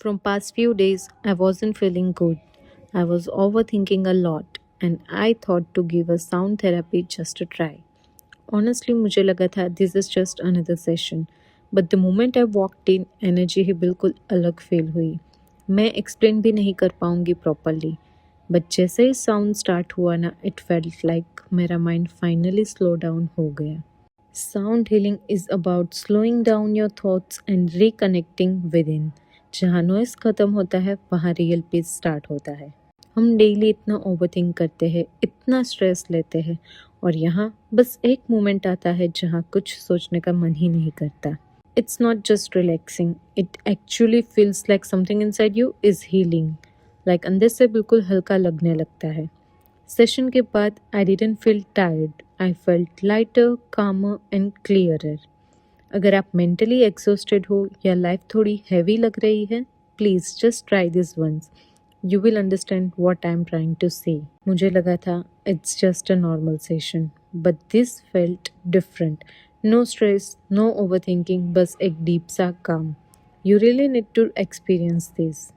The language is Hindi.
From past few days, I wasn't feeling good. I was overthinking a lot and I thought to give a sound therapy just to try. Honestly, मुझे लगा था this is just another session. But the moment I walked in, energy ही बिल्कुल अलग फील हुई. मैं एक्सप्लेन भी नहीं कर पाऊंगी प्रॉपरली. बट जैसे ही साउंड स्टार्ट हुआ ना, इट फेल्ट लाइक मेरा माइंड फाइनली स्लो डाउन हो गया. Sound healing is about slowing down your thoughts and reconnecting within. जहाँ नॉइस खत्म होता है वहाँ रियल पीस स्टार्ट होता है. हम डेली इतना ओवरथिंक करते हैं, इतना स्ट्रेस लेते हैं और यहाँ बस एक मोमेंट आता है जहाँ कुछ सोचने का मन ही नहीं करता. It's not just relaxing, it actually feels like something inside you is healing. Like अंदर से बिल्कुल हल्का लगने लगता है. सेशन के बाद I didn't feel tired. I felt lighter, कामर एंड क्लियरर. अगर आप मेंटली एग्जॉस्टेड हो या लाइफ थोड़ी हैवी लग रही है, please just try this once. You will understand what I am trying to say. मुझे लगा था it's just a normal session, but this felt different. No stress, no over thinking, बस एक डीप सा काम. You really need to experience this.